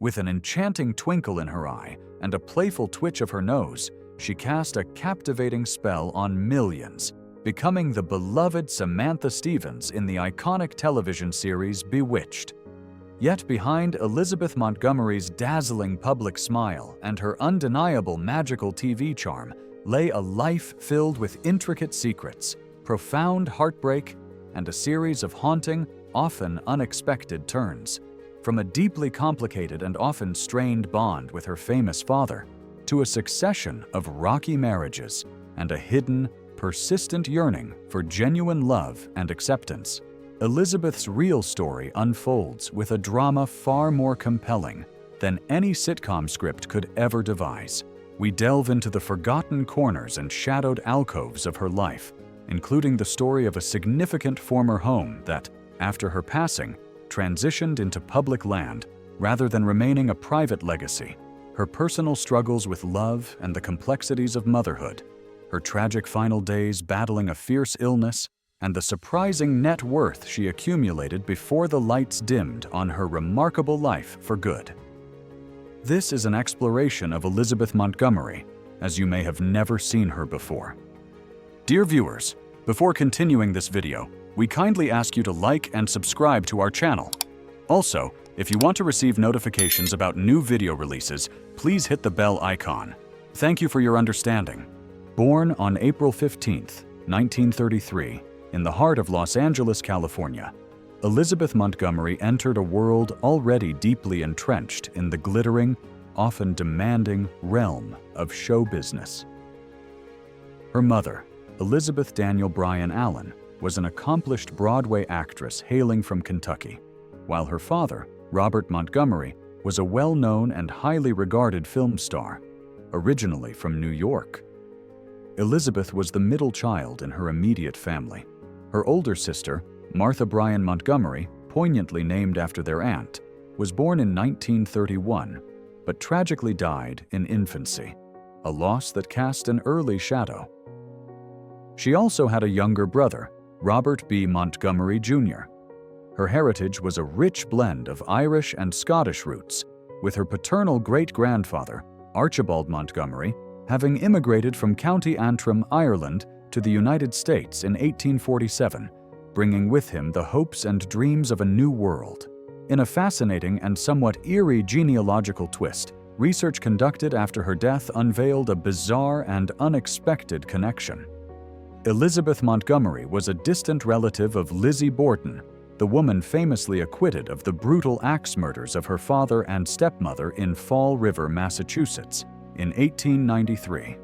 With an enchanting twinkle in her eye and a playful twitch of her nose, she cast a captivating spell on millions, becoming the beloved Samantha Stevens in the iconic television series Bewitched. Yet behind Elizabeth Montgomery's dazzling public smile and her undeniable magical TV charm lay a life filled with intricate secrets, profound heartbreak, and a series of haunting, often unexpected turns. From a deeply complicated and often strained bond with her famous father, to a succession of rocky marriages and a hidden, persistent yearning for genuine love and acceptance, Elizabeth's real story unfolds with a drama far more compelling than any sitcom script could ever devise. We delve into the forgotten corners and shadowed alcoves of her life, including the story of a significant former home that, after her passing, transitioned into public land rather than remaining a private legacy, her personal struggles with love and the complexities of motherhood, her tragic final days battling a fierce illness, and the surprising net worth she accumulated before the lights dimmed on her remarkable life for good. This is an exploration of Elizabeth Montgomery, as you may have never seen her before. Dear viewers, before continuing this video, we kindly ask you to like and subscribe to our channel. Also, if you want to receive notifications about new video releases, please hit the bell icon. Thank you for your understanding. Born on April 15, 1933, in the heart of Los Angeles, California, Elizabeth Montgomery entered a world already deeply entrenched in the glittering, often demanding realm of show business. Her mother, Elizabeth Daniel Bryan Allen, was an accomplished Broadway actress hailing from Kentucky, while her father, Robert Montgomery, was a well-known and highly regarded film star, originally from New York. Elizabeth was the middle child in her immediate family. Her older sister, Martha Bryan Montgomery, poignantly named after their aunt, was born in 1931, but tragically died in infancy, a loss that cast an early shadow. She also had a younger brother, Robert B. Montgomery Jr. Her heritage was a rich blend of Irish and Scottish roots, with her paternal great-grandfather, Archibald Montgomery, having immigrated from County Antrim, Ireland, to the United States in 1847, bringing with him the hopes and dreams of a new world. In a fascinating and somewhat eerie genealogical twist, research conducted after her death unveiled a bizarre and unexpected connection. Elizabeth Montgomery was a distant relative of Lizzie Borden, the woman famously acquitted of the brutal axe murders of her father and stepmother in Fall River, Massachusetts, in 1893.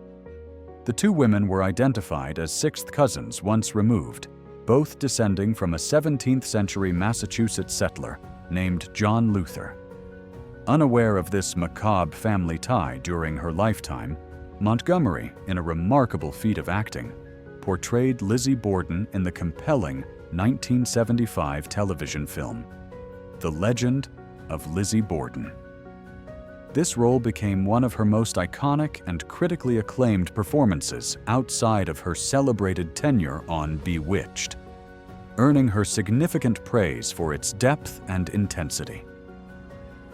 The two women were identified as sixth cousins once removed, both descending from a 17th-century Massachusetts settler named John Luther. Unaware of this macabre family tie during her lifetime, Montgomery, in a remarkable feat of acting, portrayed Lizzie Borden in the compelling 1975 television film, The Legend of Lizzie Borden. This role became one of her most iconic and critically acclaimed performances outside of her celebrated tenure on Bewitched, earning her significant praise for its depth and intensity.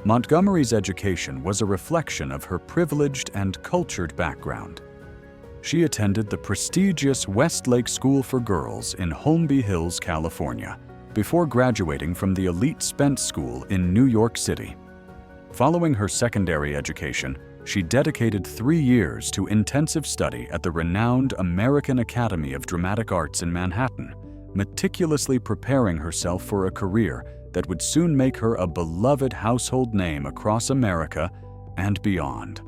Montgomery's education was a reflection of her privileged and cultured background. She attended the prestigious Westlake School for Girls in Holmby Hills, California, before graduating from the elite Spence School in New York City. Following her secondary education, she dedicated 3 years to intensive study at the renowned American Academy of Dramatic Arts in Manhattan, meticulously preparing herself for a career that would soon make her a beloved household name across America and beyond.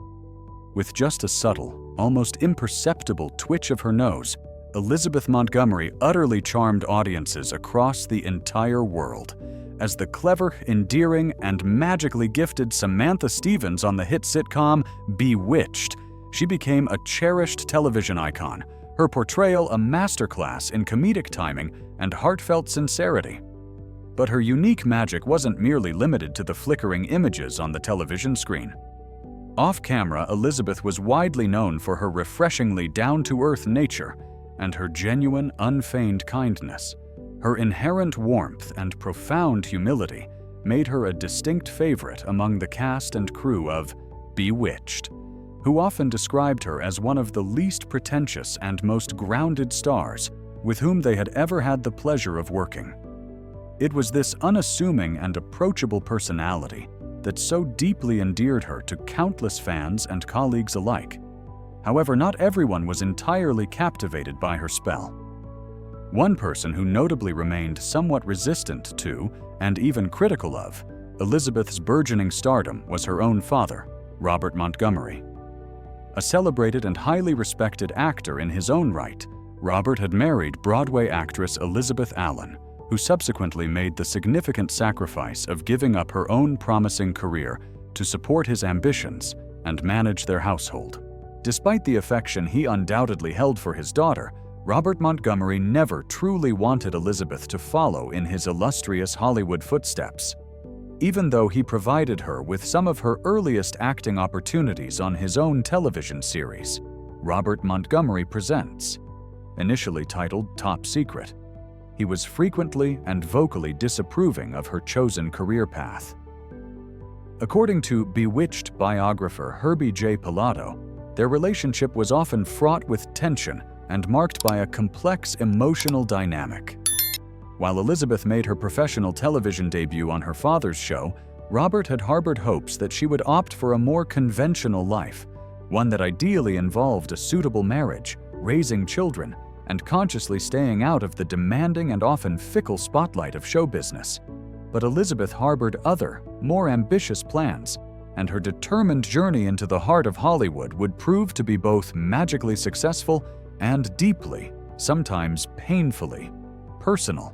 With just a subtle, almost imperceptible twitch of her nose, Elizabeth Montgomery utterly charmed audiences across the entire world. As the clever, endearing, and magically gifted Samantha Stevens on the hit sitcom Bewitched, she became a cherished television icon, her portrayal a masterclass in comedic timing and heartfelt sincerity. But her unique magic wasn't merely limited to the flickering images on the television screen. Off-camera, Elizabeth was widely known for her refreshingly down-to-earth nature and her genuine, unfeigned kindness. Her inherent warmth and profound humility made her a distinct favorite among the cast and crew of Bewitched, who often described her as one of the least pretentious and most grounded stars with whom they had ever had the pleasure of working. It was this unassuming and approachable personality that so deeply endeared her to countless fans and colleagues alike. However, not everyone was entirely captivated by her spell. One person who notably remained somewhat resistant to, and even critical of, Elizabeth's burgeoning stardom was her own father, Robert Montgomery. A celebrated and highly respected actor in his own right, Robert had married Broadway actress Elizabeth Allen, who subsequently made the significant sacrifice of giving up her own promising career to support his ambitions and manage their household. Despite the affection he undoubtedly held for his daughter, Robert Montgomery never truly wanted Elizabeth to follow in his illustrious Hollywood footsteps. Even though he provided her with some of her earliest acting opportunities on his own television series, Robert Montgomery Presents, initially titled Top Secret, he was frequently and vocally disapproving of her chosen career path. According to Bewitched biographer Herbie J. Pilato, their relationship was often fraught with tension and marked by a complex emotional dynamic. While Elizabeth made her professional television debut on her father's show, Robert had harbored hopes that she would opt for a more conventional life, one that ideally involved a suitable marriage, raising children, and consciously staying out of the demanding and often fickle spotlight of show business. But Elizabeth harbored other, more ambitious plans, and her determined journey into the heart of Hollywood would prove to be both magically successful and deeply, sometimes painfully, personal.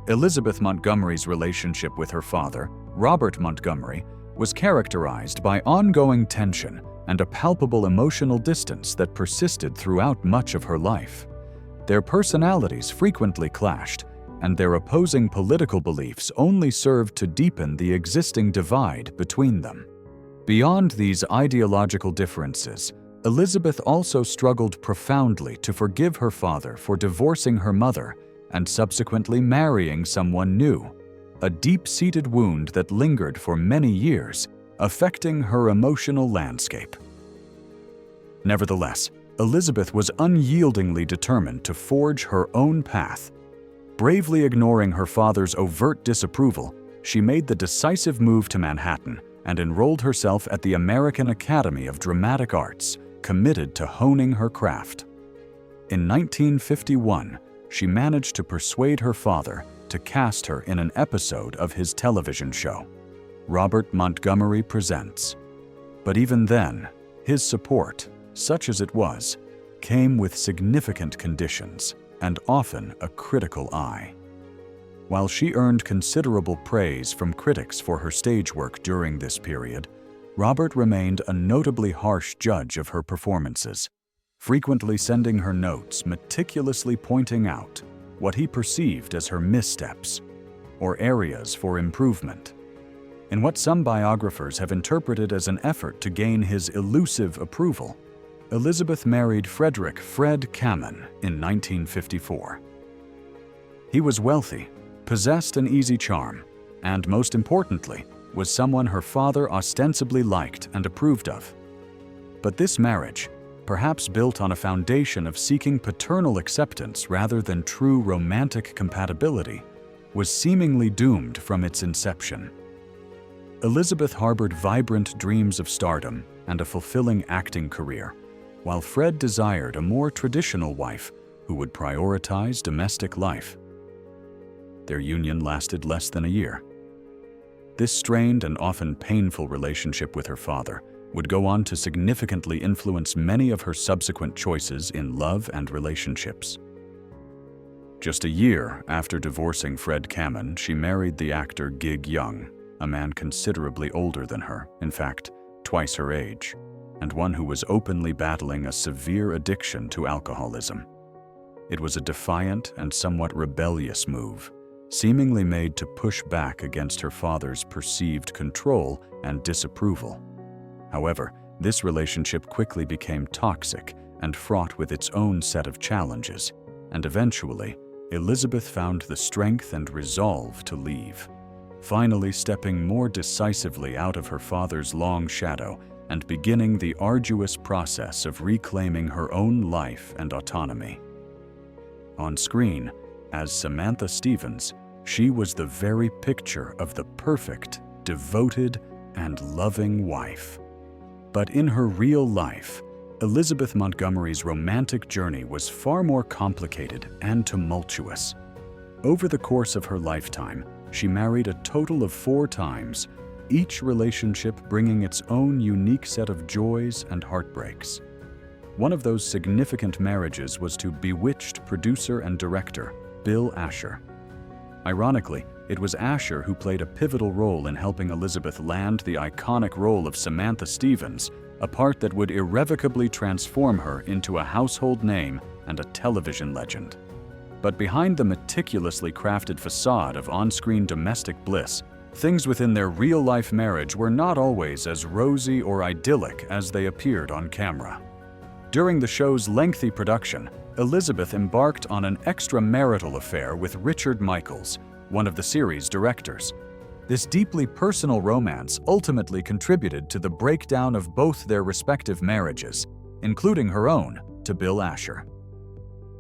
Elizabeth Montgomery's relationship with her father, Robert Montgomery, was characterized by ongoing tension and a palpable emotional distance that persisted throughout much of her life. Their personalities frequently clashed, and their opposing political beliefs only served to deepen the existing divide between them. Beyond these ideological differences, Elizabeth also struggled profoundly to forgive her father for divorcing her mother and subsequently marrying someone new, a deep-seated wound that lingered for many years, affecting her emotional landscape. Nevertheless, Elizabeth was unyieldingly determined to forge her own path. Bravely ignoring her father's overt disapproval, she made the decisive move to Manhattan and enrolled herself at the American Academy of Dramatic Arts, committed to honing her craft. In 1951, she managed to persuade her father to cast her in an episode of his television show, Robert Montgomery Presents. But even then, his support, such as it was, came with significant conditions and often a critical eye. While she earned considerable praise from critics for her stage work during this period, Robert remained a notably harsh judge of her performances, frequently sending her notes meticulously pointing out what he perceived as her missteps or areas for improvement. In what some biographers have interpreted as an effort to gain his elusive approval, Elizabeth married Frederick "Fred" Kamen in 1954. He was wealthy, possessed an easy charm, and most importantly, was someone her father ostensibly liked and approved of. But this marriage, perhaps built on a foundation of seeking paternal acceptance rather than true romantic compatibility, was seemingly doomed from its inception. Elizabeth harbored vibrant dreams of stardom and a fulfilling acting career, while Fred desired a more traditional wife who would prioritize domestic life. Their union lasted less than a year. This strained and often painful relationship with her father would go on to significantly influence many of her subsequent choices in love and relationships. Just a year after divorcing Fred Kamen, she married the actor Gig Young, a man considerably older than her, in fact, twice her age, and one who was openly battling a severe addiction to alcoholism. It was a defiant and somewhat rebellious move, seemingly made to push back against her father's perceived control and disapproval. However, this relationship quickly became toxic and fraught with its own set of challenges, and eventually, Elizabeth found the strength and resolve to leave. finally stepping more decisively out of her father's long shadow and beginning the arduous process of reclaiming her own life and autonomy. On screen, as Samantha Stevens, she was the very picture of the perfect, devoted, and loving wife. But in her real life, Elizabeth Montgomery's romantic journey was far more complicated and tumultuous. Over the course of her lifetime, she married a total of 4 times, each relationship bringing its own unique set of joys and heartbreaks. One of those significant marriages was to Bewitched producer and director Bill Asher. Ironically, it was Asher who played a pivotal role in helping Elizabeth land the iconic role of Samantha Stevens, a part that would irrevocably transform her into a household name and a television legend. But behind the meticulously crafted facade of on-screen domestic bliss, things within their real-life marriage were not always as rosy or idyllic as they appeared on camera. During the show's lengthy production, Elizabeth embarked on an extramarital affair with Richard Michaels, one of the series' directors. This deeply personal romance ultimately contributed to the breakdown of both their respective marriages, including her own to Bill Asher.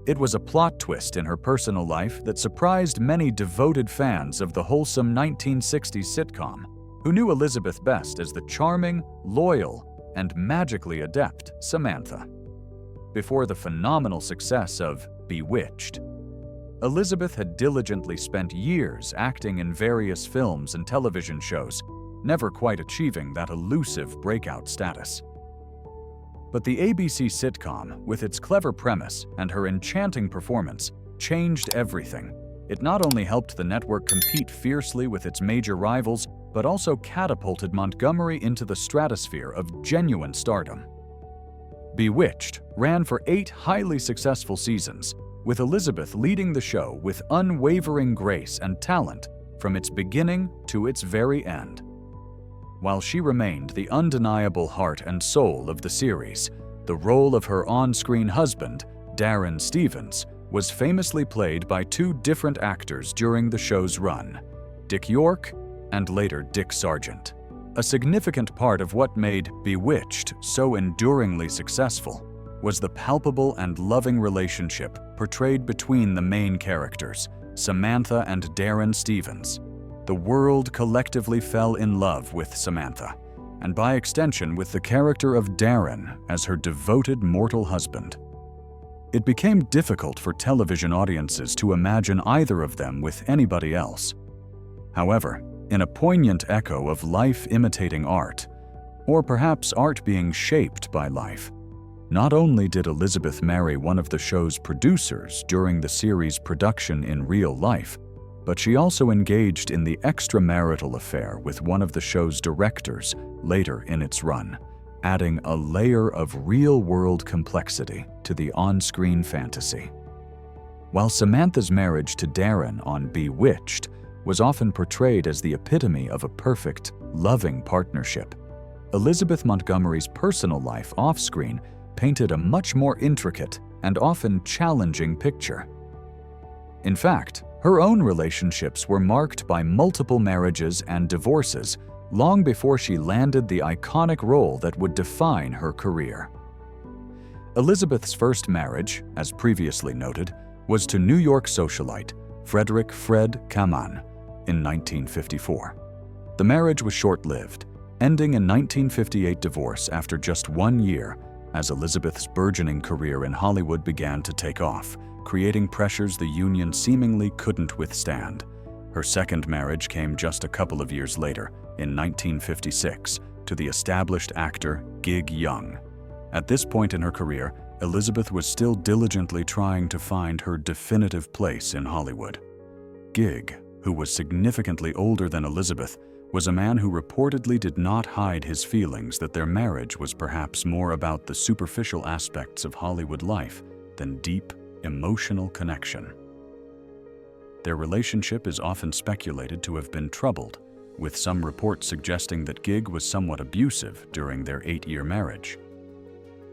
It was a plot twist in her personal life that surprised many devoted fans of the wholesome 1960s sitcom, who knew Elizabeth best as the charming, loyal, and magically adept Samantha. Before the phenomenal success of Bewitched, Elizabeth had diligently spent years acting in various films and television shows, never quite achieving that elusive breakout status. But the ABC sitcom, with its clever premise and her enchanting performance, changed everything. It not only helped the network compete fiercely with its major rivals, but also catapulted Montgomery into the stratosphere of genuine stardom. Bewitched ran for 8 highly successful seasons, with Elizabeth leading the show with unwavering grace and talent from its beginning to its very end. While she remained the undeniable heart and soul of the series, the role of her on-screen husband, Darren Stevens, was famously played by 2 different actors during the show's run, Dick York and later Dick Sargent. A significant part of what made Bewitched so enduringly successful was the palpable and loving relationship portrayed between the main characters, Samantha and Darren Stevens. The world collectively fell in love with Samantha, and by extension with the character of Darren as her devoted mortal husband. It became difficult for television audiences to imagine either of them with anybody else. However, in a poignant echo of life imitating art, or perhaps art being shaped by life, not only did Elizabeth marry one of the show's producers during the series' production in real life, but she also engaged in the extramarital affair with one of the show's directors later in its run, adding a layer of real-world complexity to the on-screen fantasy. While Samantha's marriage to Darren on Bewitched was often portrayed as the epitome of a perfect, loving partnership, Elizabeth Montgomery's personal life off-screen painted a much more intricate and often challenging picture. In fact, her own relationships were marked by multiple marriages and divorces long before she landed the iconic role that would define her career. Elizabeth's first marriage, as previously noted, was to New York socialite Frederick "Fred" Kaman in 1954. The marriage was short-lived, ending in 1958 divorce after just 1 year, as Elizabeth's burgeoning career in Hollywood began to take off, creating pressures the union seemingly couldn't withstand. Her second marriage came just a couple of years later, in 1956, to the established actor Gig Young. At this point in her career, Elizabeth was still diligently trying to find her definitive place in Hollywood. Gig, who was significantly older than Elizabeth, was a man who reportedly did not hide his feelings that their marriage was perhaps more about the superficial aspects of Hollywood life than deep, emotional connection. Their relationship is often speculated to have been troubled, with some reports suggesting that Gig was somewhat abusive during their 8-year marriage.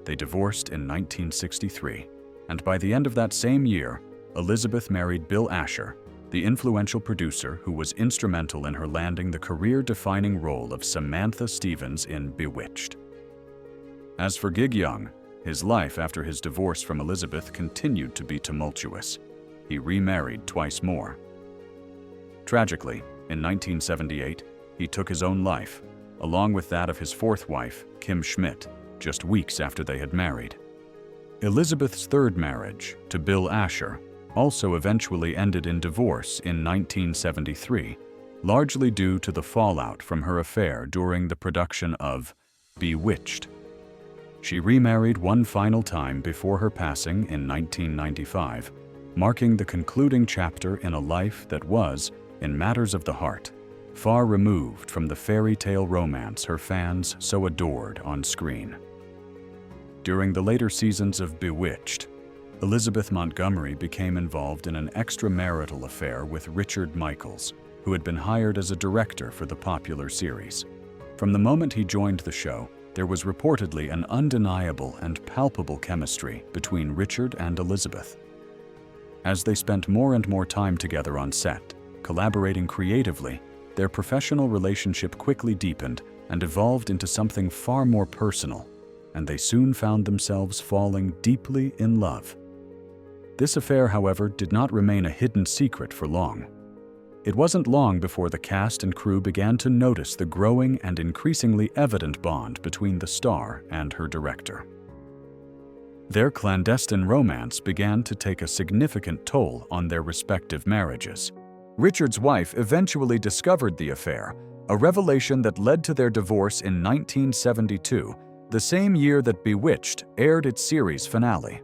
They divorced in 1963, and by the end of that same year, Elizabeth married Bill Asher, the influential producer who was instrumental in her landing the career-defining role of Samantha Stevens in Bewitched. As for Gig Young, his life after his divorce from Elizabeth continued to be tumultuous. He remarried twice more. Tragically, in 1978, he took his own life, along with that of his fourth wife, Kim Schmidt, just weeks after they had married. Elizabeth's third marriage, to Bill Asher, also eventually ended in divorce in 1973, largely due to the fallout from her affair during the production of Bewitched. She remarried one final time before her passing in 1995, marking the concluding chapter in a life that was, in matters of the heart, far removed from the fairy tale romance her fans so adored on screen. During the later seasons of Bewitched, Elizabeth Montgomery became involved in an extramarital affair with Richard Michaels, who had been hired as a director for the popular series. From the moment he joined the show, there was reportedly an undeniable and palpable chemistry between Richard and Elizabeth. As they spent more and more time together on set, collaborating creatively, their professional relationship quickly deepened and evolved into something far more personal, and they soon found themselves falling deeply in love. This affair, however, did not remain a hidden secret for long. It wasn't long before the cast and crew began to notice the growing and increasingly evident bond between the star and her director. Their clandestine romance began to take a significant toll on their respective marriages. Richard's wife eventually discovered the affair, a revelation that led to their divorce in 1972, the same year that Bewitched aired its series finale.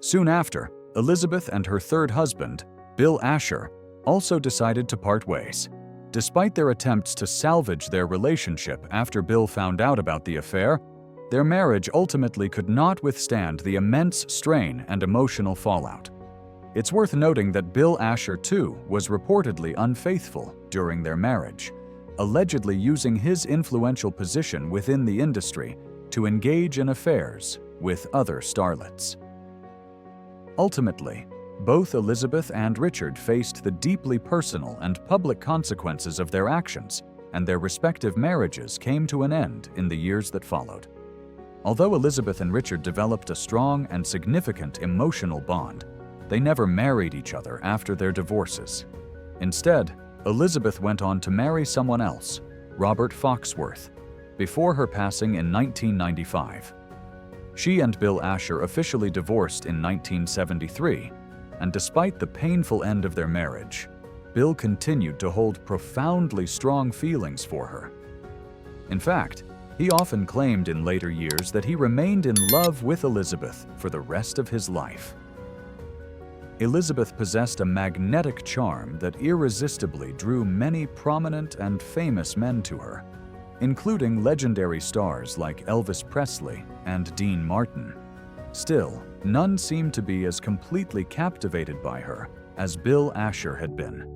Soon after, Elizabeth and her third husband, Bill Asher, also decided to part ways. Despite their attempts to salvage their relationship after Bill found out about the affair, their marriage ultimately could not withstand the immense strain and emotional fallout. It's worth noting that Bill Asher, too, was reportedly unfaithful during their marriage, allegedly using his influential position within the industry to engage in affairs with other starlets. Ultimately, both Elizabeth and Richard faced the deeply personal and public consequences of their actions, and their respective marriages came to an end in the years that followed. Although Elizabeth and Richard developed a strong and significant emotional bond, they never married each other after their divorces. Instead, Elizabeth went on to marry someone else, Robert Foxworth, before her passing in 1995. She and Bill Asher officially divorced in 1973, and despite the painful end of their marriage, Bill continued to hold profoundly strong feelings for her. In fact, he often claimed in later years that he remained in love with Elizabeth for the rest of his life. Elizabeth possessed a magnetic charm that irresistibly drew many prominent and famous men to her, including legendary stars like Elvis Presley and Dean Martin. Still, none seemed to be as completely captivated by her as Bill Asher had been.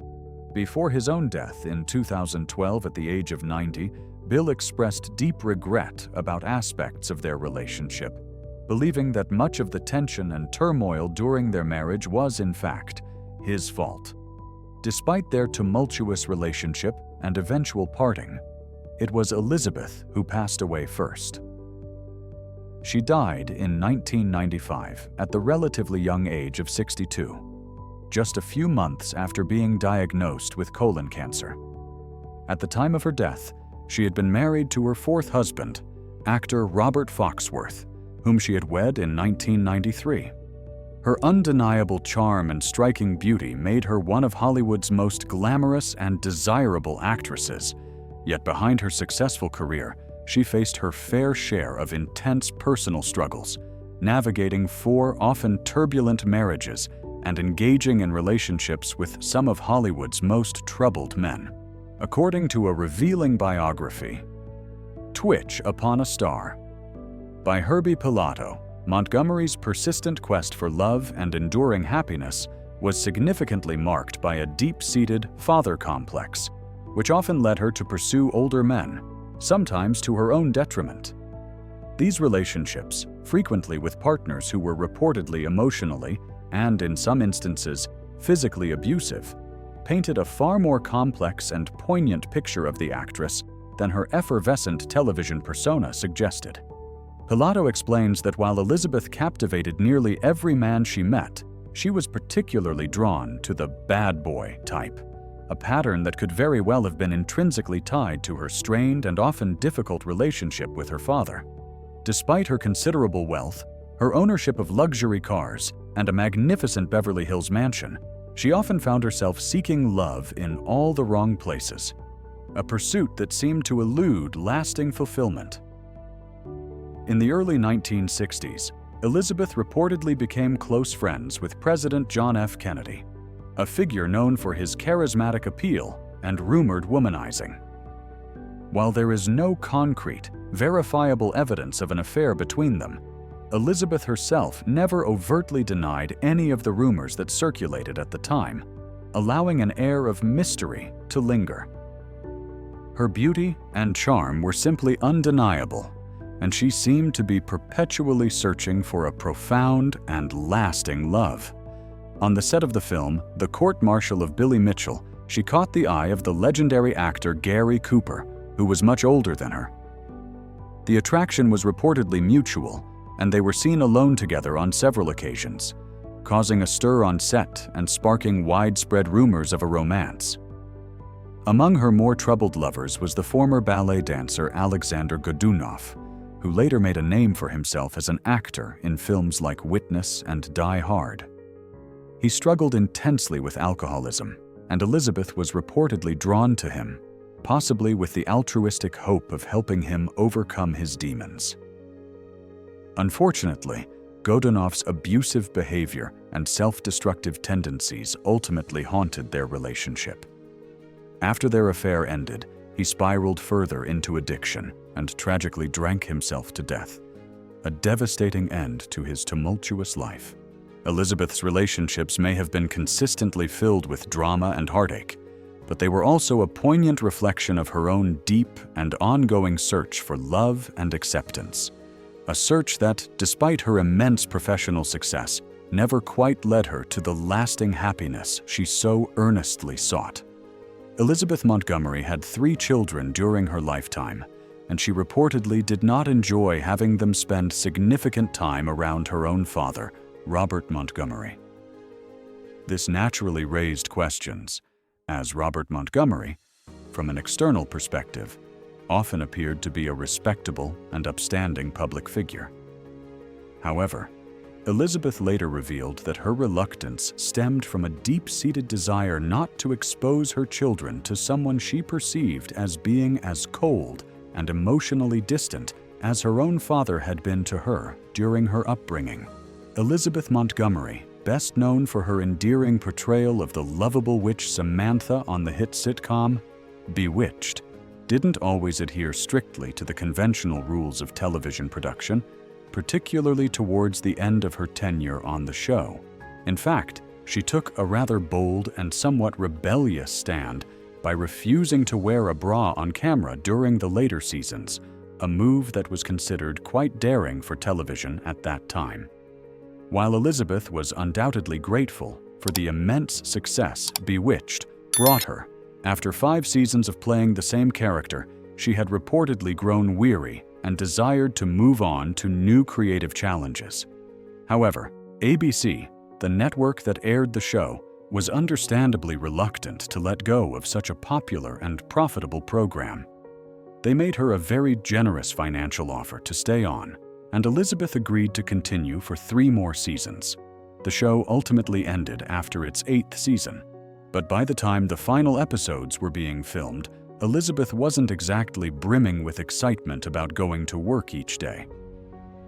Before his own death in 2012 at the age of 90, Bill expressed deep regret about aspects of their relationship, believing that much of the tension and turmoil during their marriage was, in fact, his fault. Despite their tumultuous relationship and eventual parting, it was Elizabeth who passed away first. She died in 1995 at the relatively young age of 62, just a few months after being diagnosed with colon cancer. At the time of her death, she had been married to her fourth husband, actor Robert Foxworth, whom she had wed in 1993. Her undeniable charm and striking beauty made her one of Hollywood's most glamorous and desirable actresses, yet behind her successful career, she faced her fair share of intense personal struggles, navigating 4 often turbulent marriages and engaging in relationships with some of Hollywood's most troubled men. According to a revealing biography, Twitch Upon a Star, by Herbie Pilato, Montgomery's persistent quest for love and enduring happiness was significantly marked by a deep-seated father complex, which often led her to pursue older men, sometimes to her own detriment. These relationships, frequently with partners who were reportedly emotionally and, in some instances, physically abusive, painted a far more complex and poignant picture of the actress than her effervescent television persona suggested. Pilato explains that while Elizabeth captivated nearly every man she met, she was particularly drawn to the bad boy type, a pattern that could very well have been intrinsically tied to her strained and often difficult relationship with her father. Despite her considerable wealth, her ownership of luxury cars, and a magnificent Beverly Hills mansion, she often found herself seeking love in all the wrong places, a pursuit that seemed to elude lasting fulfillment. In the early 1960s, Elizabeth reportedly became close friends with President John F. Kennedy, a figure known for his charismatic appeal and rumored womanizing. While there is no concrete, verifiable evidence of an affair between them, Elizabeth herself never overtly denied any of the rumors that circulated at the time, allowing an air of mystery to linger. Her beauty and charm were simply undeniable, and she seemed to be perpetually searching for a profound and lasting love. On the set of the film, The Court-Martial of Billy Mitchell, she caught the eye of the legendary actor Gary Cooper, who was much older than her. The attraction was reportedly mutual, and they were seen alone together on several occasions, causing a stir on set and sparking widespread rumors of a romance. Among her more troubled lovers was the former ballet dancer Alexander Godunov, who later made a name for himself as an actor in films like Witness and Die Hard. He struggled intensely with alcoholism, and Elizabeth was reportedly drawn to him, possibly with the altruistic hope of helping him overcome his demons. Unfortunately, Godunov's abusive behavior and self-destructive tendencies ultimately haunted their relationship. After their affair ended, he spiraled further into addiction and tragically drank himself to death, a devastating end to his tumultuous life. Elizabeth's relationships may have been consistently filled with drama and heartache, but they were also a poignant reflection of her own deep and ongoing search for love and acceptance. A search that, despite her immense professional success, never quite led her to the lasting happiness she so earnestly sought. Elizabeth Montgomery had 3 children during her lifetime, and she reportedly did not enjoy having them spend significant time around her own father, Robert Montgomery. This naturally raised questions, as Robert Montgomery, from an external perspective, often appeared to be a respectable and upstanding public figure. However, Elizabeth later revealed that her reluctance stemmed from a deep-seated desire not to expose her children to someone she perceived as being as cold and emotionally distant as her own father had been to her during her upbringing. Elizabeth Montgomery, best known for her endearing portrayal of the lovable witch Samantha on the hit sitcom Bewitched, didn't always adhere strictly to the conventional rules of television production, particularly towards the end of her tenure on the show. In fact, she took a rather bold and somewhat rebellious stand by refusing to wear a bra on camera during the later seasons, a move that was considered quite daring for television at that time. While Elizabeth was undoubtedly grateful for the immense success Bewitched brought her, after 5 seasons of playing the same character, she had reportedly grown weary and desired to move on to new creative challenges. However, ABC, the network that aired the show, was understandably reluctant to let go of such a popular and profitable program. They made her a very generous financial offer to stay on, and Elizabeth agreed to continue for 3 more seasons. The show ultimately ended after its 8th season, but by the time the final episodes were being filmed, Elizabeth wasn't exactly brimming with excitement about going to work each day.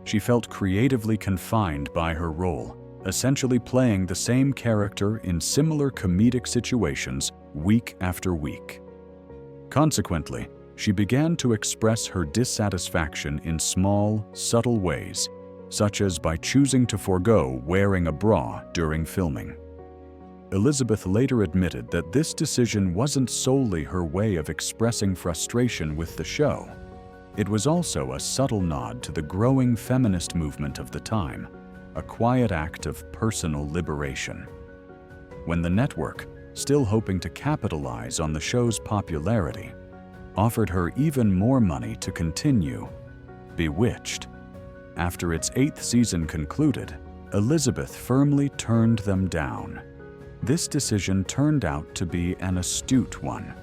She felt creatively confined by her role, essentially playing the same character in similar comedic situations week after week. Consequently, she began to express her dissatisfaction in small, subtle ways, such as by choosing to forego wearing a bra during filming. Elizabeth later admitted that this decision wasn't solely her way of expressing frustration with the show. It was also a subtle nod to the growing feminist movement of the time, a quiet act of personal liberation. When the network, still hoping to capitalize on the show's popularity, offered her even more money to continue. Bewitched. After its 8th season concluded, Elizabeth firmly turned them down. This decision turned out to be an astute one.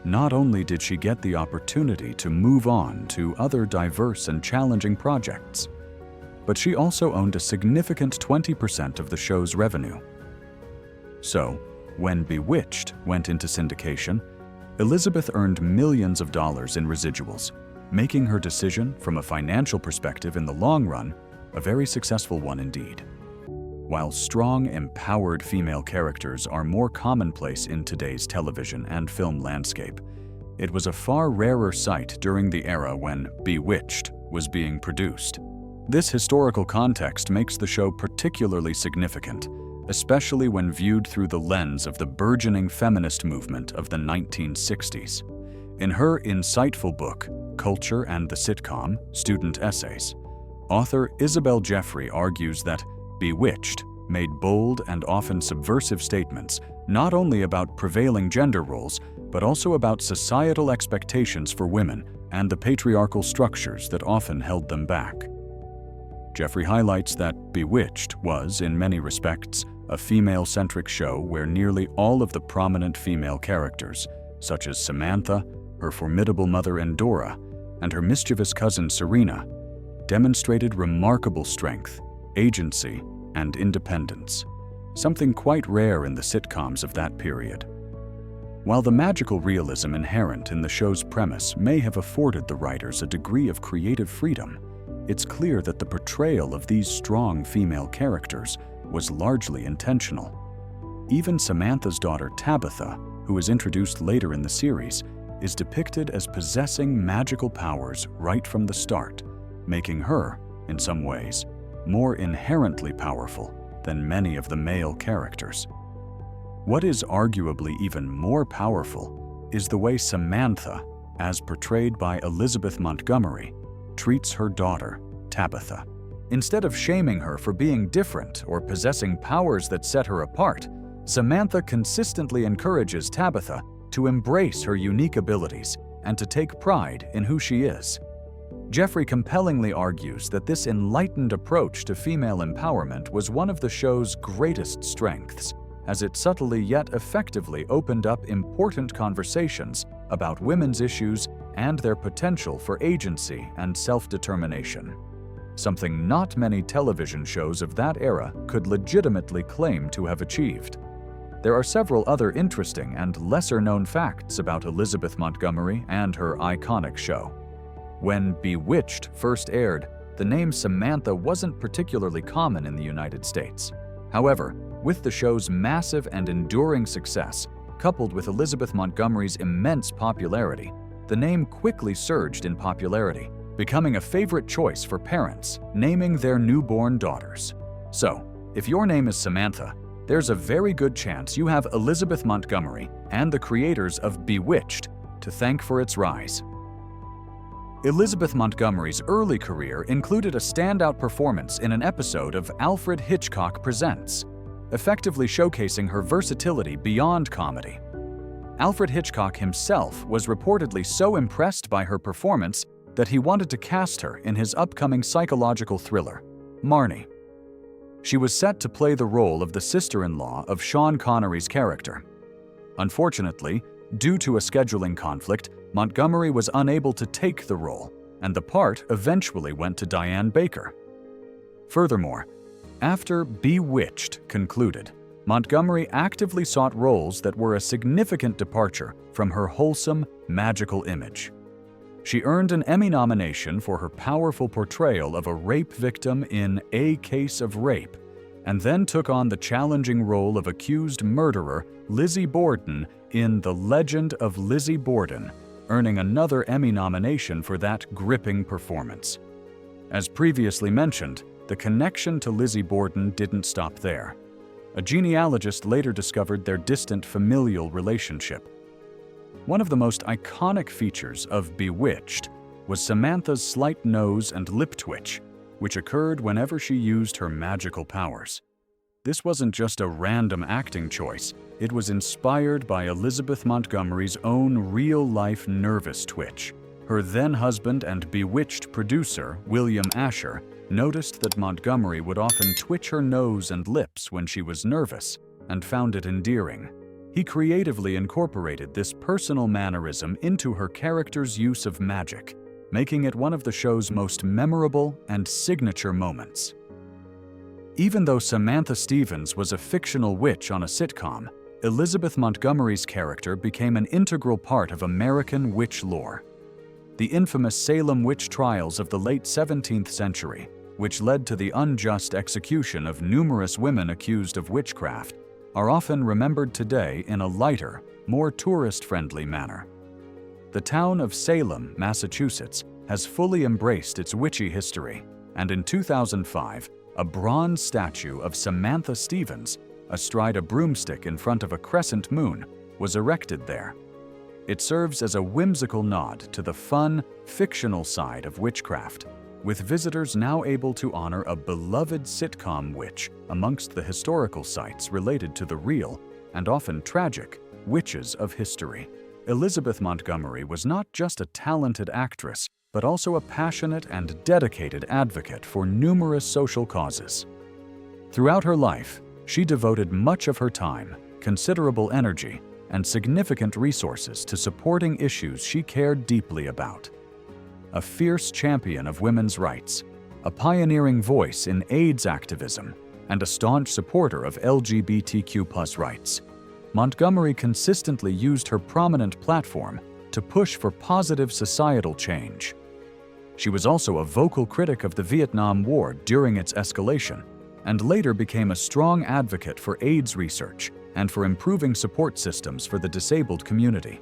Not only did she get the opportunity to move on to other diverse and challenging projects, but she also owned a significant 20% of the show's revenue. So, when Bewitched went into syndication, Elizabeth earned millions of dollars in residuals, making her decision, from a financial perspective in the long run, a very successful one indeed. While strong, empowered female characters are more commonplace in today's television and film landscape, it was a far rarer sight during the era when Bewitched was being produced. This historical context makes the show particularly significant, especially when viewed through the lens of the burgeoning feminist movement of the 1960s. In her insightful book, Culture and the Sitcom: Student Essays, author Isabel Jeffrey argues that Bewitched made bold and often subversive statements not only about prevailing gender roles, but also about societal expectations for women and the patriarchal structures that often held them back. Jeffrey highlights that Bewitched was, in many respects, a female-centric show where nearly all of the prominent female characters, such as Samantha, her formidable mother Endora, and her mischievous cousin Serena, demonstrated remarkable strength, agency, and independence, something quite rare in the sitcoms of that period. While the magical realism inherent in the show's premise may have afforded the writers a degree of creative freedom, it's clear that the portrayal of these strong female characters was largely intentional. Even Samantha's daughter Tabitha, who is introduced later in the series, is depicted as possessing magical powers right from the start, making her, in some ways, more inherently powerful than many of the male characters. What is arguably even more powerful is the way Samantha, as portrayed by Elizabeth Montgomery, treats her daughter, Tabitha. Instead of shaming her for being different or possessing powers that set her apart, Samantha consistently encourages Tabitha to embrace her unique abilities and to take pride in who she is. Jeffrey compellingly argues that this enlightened approach to female empowerment was one of the show's greatest strengths, as it subtly yet effectively opened up important conversations about women's issues and their potential for agency and self-determination, something not many television shows of that era could legitimately claim to have achieved. There are several other interesting and lesser-known facts about Elizabeth Montgomery and her iconic show. When Bewitched first aired, the name Samantha wasn't particularly common in the United States. However, with the show's massive and enduring success, coupled with Elizabeth Montgomery's immense popularity, the name quickly surged in popularity, becoming a favorite choice for parents naming their newborn daughters. So, if your name is Samantha, there's a very good chance you have Elizabeth Montgomery and the creators of Bewitched to thank for its rise. Elizabeth Montgomery's early career included a standout performance in an episode of Alfred Hitchcock Presents, effectively showcasing her versatility beyond comedy. Alfred Hitchcock himself was reportedly so impressed by her performance that he wanted to cast her in his upcoming psychological thriller, Marnie. She was set to play the role of the sister-in-law of Sean Connery's character. Unfortunately, due to a scheduling conflict, Montgomery was unable to take the role, and the part eventually went to Diane Baker. Furthermore, after Bewitched concluded, Montgomery actively sought roles that were a significant departure from her wholesome, magical image. She earned an Emmy nomination for her powerful portrayal of a rape victim in A Case of Rape, and then took on the challenging role of accused murderer Lizzie Borden in The Legend of Lizzie Borden, earning another Emmy nomination for that gripping performance. As previously mentioned, the connection to Lizzie Borden didn't stop there. A genealogist later discovered their distant familial relationship. One of the most iconic features of Bewitched was Samantha's slight nose and lip twitch, which occurred whenever she used her magical powers. This wasn't just a random acting choice. It was inspired by Elizabeth Montgomery's own real-life nervous twitch. Her then-husband and Bewitched producer, William Asher, noticed that Montgomery would often twitch her nose and lips when she was nervous, and found it endearing. He creatively incorporated this personal mannerism into her character's use of magic, making it one of the show's most memorable and signature moments. Even though Samantha Stevens was a fictional witch on a sitcom, Elizabeth Montgomery's character became an integral part of American witch lore. The infamous Salem witch trials of the late 17th century, which led to the unjust execution of numerous women accused of witchcraft, are often remembered today in a lighter, more tourist-friendly manner. The town of Salem, Massachusetts, has fully embraced its witchy history, and in 2005, a bronze statue of Samantha Stevens, astride a broomstick in front of a crescent moon, was erected there. It serves as a whimsical nod to the fun, fictional side of witchcraft, with visitors now able to honor a beloved sitcom witch amongst the historical sites related to the real, and often tragic, witches of history. Elizabeth Montgomery was not just a talented actress, but also a passionate and dedicated advocate for numerous social causes. Throughout her life, she devoted much of her time, considerable energy, and significant resources to supporting issues she cared deeply about. A fierce champion of women's rights, a pioneering voice in AIDS activism, and a staunch supporter of LGBTQ+ rights, Montgomery consistently used her prominent platform to push for positive societal change. She was also a vocal critic of the Vietnam War during its escalation, and later became a strong advocate for AIDS research and for improving support systems for the disabled community.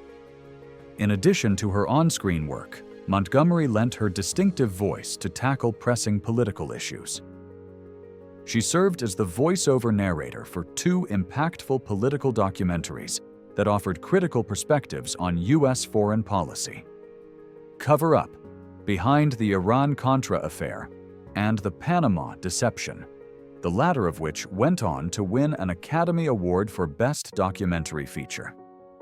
In addition to her on-screen work, Montgomery lent her distinctive voice to tackle pressing political issues. She served as the voice-over narrator for two impactful political documentaries that offered critical perspectives on U.S. foreign policy: Cover Up, Behind the Iran-Contra Affair, and The Panama Deception, the latter of which went on to win an Academy Award for Best Documentary Feature.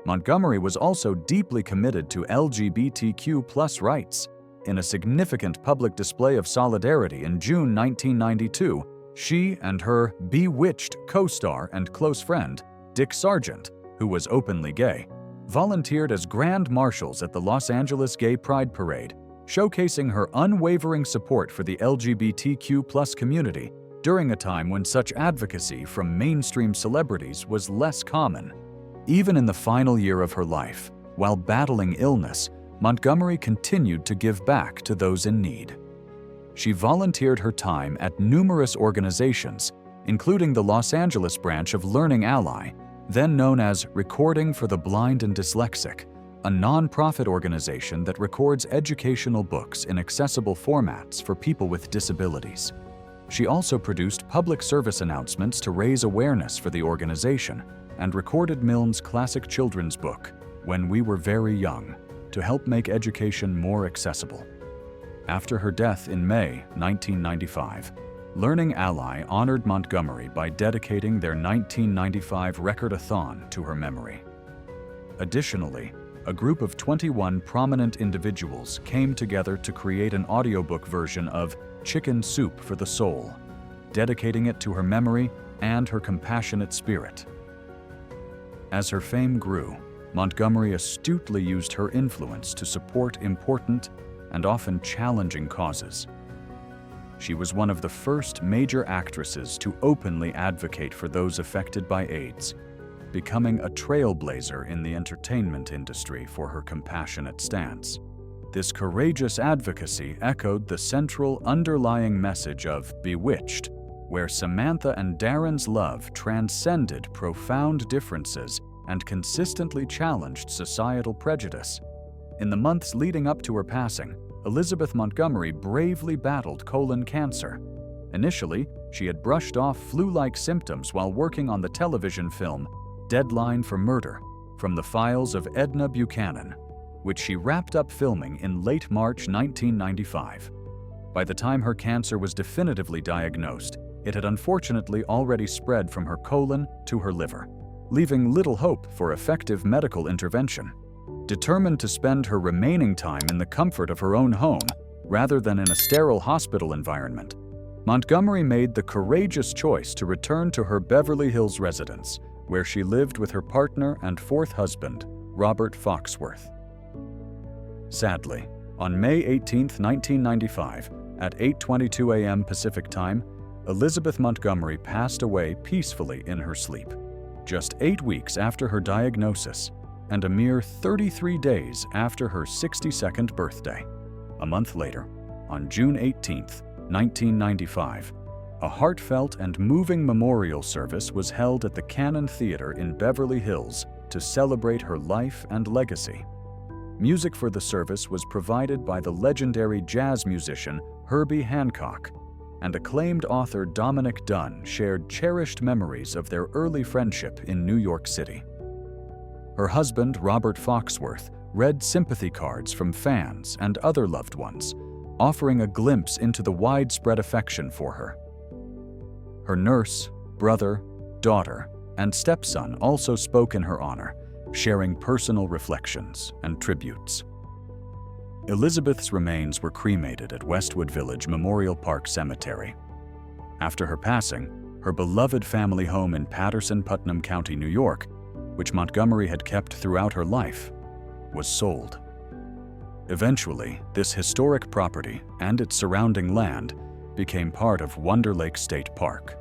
Montgomery was also deeply committed to LGBTQ+ rights. In a significant public display of solidarity in June 1992, she and her Bewitched co-star and close friend, Dick Sargent, who was openly gay, volunteered as Grand Marshals at the Los Angeles Gay Pride Parade, showcasing her unwavering support for the LGBTQ+ community during a time when such advocacy from mainstream celebrities was less common. Even in the final year of her life, while battling illness, Montgomery continued to give back to those in need. She volunteered her time at numerous organizations, including the Los Angeles branch of Learning Ally, then known as Recording for the Blind and Dyslexic, a nonprofit organization that records educational books in accessible formats for people with disabilities. She also produced public service announcements to raise awareness for the organization, and recorded Milne's classic children's book, When We Were Very Young, to help make education more accessible. After her death in May 1995, Learning Ally honored Montgomery by dedicating their 1995 record-a-thon to her memory. Additionally, a group of 21 prominent individuals came together to create an audiobook version of Chicken Soup for the Soul, dedicating it to her memory and her compassionate spirit. As her fame grew, Montgomery astutely used her influence to support important and often challenging causes. She was one of the first major actresses to openly advocate for those affected by AIDS, becoming a trailblazer in the entertainment industry for her compassionate stance. This courageous advocacy echoed the central underlying message of Bewitched, where Samantha and Darren's love transcended profound differences and consistently challenged societal prejudice. In the months leading up to her passing, Elizabeth Montgomery bravely battled colon cancer. Initially, she had brushed off flu-like symptoms while working on the television film Deadline for Murder, from the files of Edna Buchanan, which she wrapped up filming in late March 1995. By the time her cancer was definitively diagnosed, it had unfortunately already spread from her colon to her liver, leaving little hope for effective medical intervention. Determined to spend her remaining time in the comfort of her own home, rather than in a sterile hospital environment, Montgomery made the courageous choice to return to her Beverly Hills residence, where she lived with her partner and fourth husband, Robert Foxworth. Sadly, on May 18, 1995, at 8:22 a.m. Pacific Time, Elizabeth Montgomery passed away peacefully in her sleep, just 8 weeks after her diagnosis and a mere 33 days after her 62nd birthday. A month later, on June 18, 1995, a heartfelt and moving memorial service was held at the Cannon Theater in Beverly Hills to celebrate her life and legacy. Music for the service was provided by the legendary jazz musician Herbie Hancock, and acclaimed author Dominic Dunn shared cherished memories of their early friendship in New York City. Her husband, Robert Foxworth, read sympathy cards from fans and other loved ones, offering a glimpse into the widespread affection for her. Her nurse, brother, daughter, and stepson also spoke in her honor, sharing personal reflections and tributes. Elizabeth's remains were cremated at Westwood Village Memorial Park Cemetery. After her passing, her beloved family home in Patterson, Putnam County, New York, which Montgomery had kept throughout her life, was sold. Eventually, this historic property and its surrounding land became part of Wonder Lake State Park,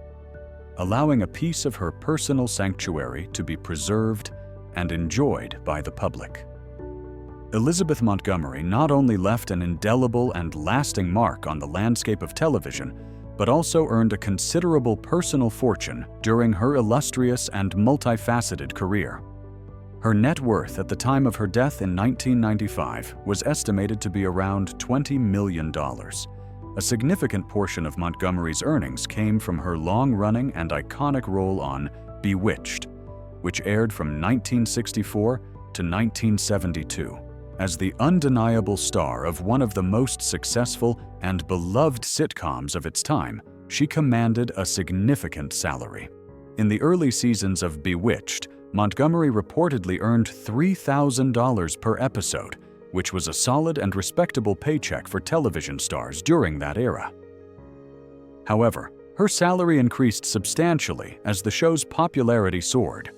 allowing a piece of her personal sanctuary to be preserved and enjoyed by the public. Elizabeth Montgomery not only left an indelible and lasting mark on the landscape of television, but also earned a considerable personal fortune during her illustrious and multifaceted career. Her net worth at the time of her death in 1995 was estimated to be around $20 million. A significant portion of Montgomery's earnings came from her long-running and iconic role on Bewitched, which aired from 1964 to 1972. As the undeniable star of one of the most successful and beloved sitcoms of its time, she commanded a significant salary. In the early seasons of Bewitched, Montgomery reportedly earned $3,000 per episode, which was a solid and respectable paycheck for television stars during that era. However, her salary increased substantially as the show's popularity soared,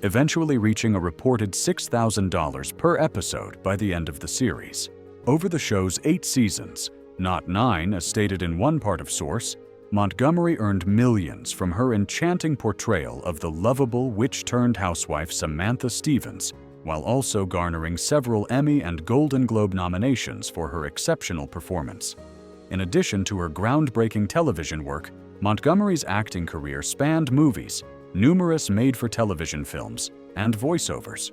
eventually reaching a reported $6,000 per episode by the end of the series. Over the show's 8 seasons, not 9 as stated in one part of source, Montgomery earned millions from her enchanting portrayal of the lovable witch-turned-housewife Samantha Stevens, while also garnering several Emmy and Golden Globe nominations for her exceptional performance. In addition to her groundbreaking television work, Montgomery's acting career spanned movies, numerous made-for-television films, and voiceovers.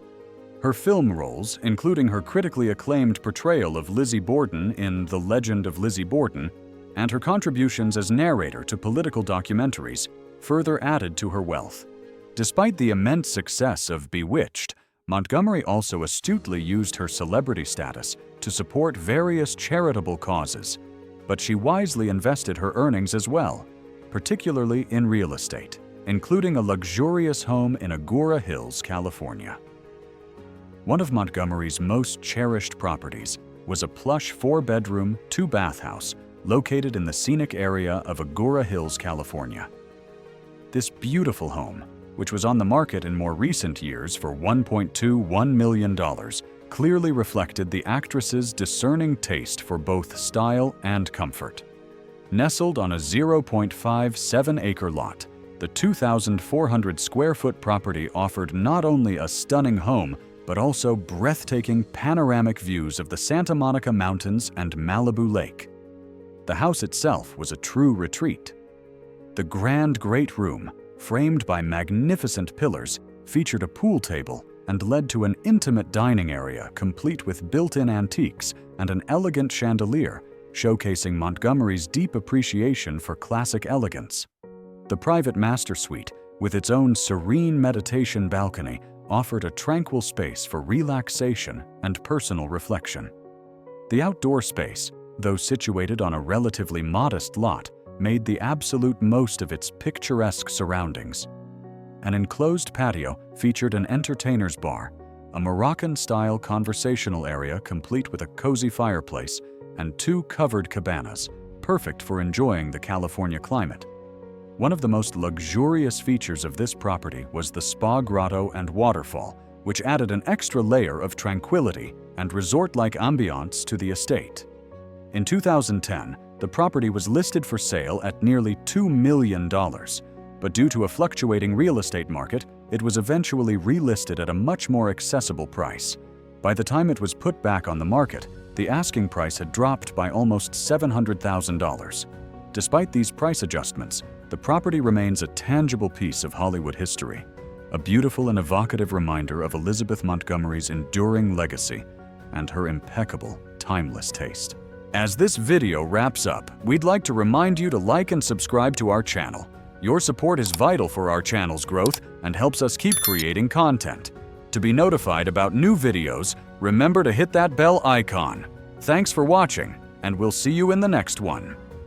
Her film roles, including her critically acclaimed portrayal of Lizzie Borden in The Legend of Lizzie Borden, and her contributions as narrator to political documentaries, further added to her wealth. Despite the immense success of Bewitched, Montgomery also astutely used her celebrity status to support various charitable causes, but she wisely invested her earnings as well, particularly in real estate, including a luxurious home in Agoura Hills, California. One of Montgomery's most cherished properties was a plush 4-bedroom, 2-bath house located in the scenic area of Agoura Hills, California. This beautiful home, which was on the market in more recent years for $1.21 million, clearly reflected the actress's discerning taste for both style and comfort. Nestled on a 0.57-acre lot, the 2,400-square-foot property offered not only a stunning home, but also breathtaking panoramic views of the Santa Monica Mountains and Malibu Lake. The house itself was a true retreat. The grand great room, framed by magnificent pillars, featured a pool table and led to an intimate dining area complete with built-in antiques and an elegant chandelier, showcasing Montgomery's deep appreciation for classic elegance. The private master suite, with its own serene meditation balcony, offered a tranquil space for relaxation and personal reflection. The outdoor space, though situated on a relatively modest lot, made the absolute most of its picturesque surroundings. An enclosed patio featured an entertainer's bar, a Moroccan-style conversational area complete with a cozy fireplace, and 2 covered cabanas, perfect for enjoying the California climate. One of the most luxurious features of this property was the spa grotto and waterfall, which added an extra layer of tranquility and resort-like ambiance to the estate. In 2010, the property was listed for sale at nearly $2 million, but due to a fluctuating real estate market, it was eventually relisted at a much more accessible price. By the time it was put back on the market, the asking price had dropped by almost $700,000. Despite these price adjustments, the property remains a tangible piece of Hollywood history, a beautiful and evocative reminder of Elizabeth Montgomery's enduring legacy and her impeccable, timeless taste. As this video wraps up, we'd like to remind you to like and subscribe to our channel. Your support is vital for our channel's growth and helps us keep creating content. To be notified about new videos, remember to hit that bell icon. Thanks for watching, and we'll see you in the next one.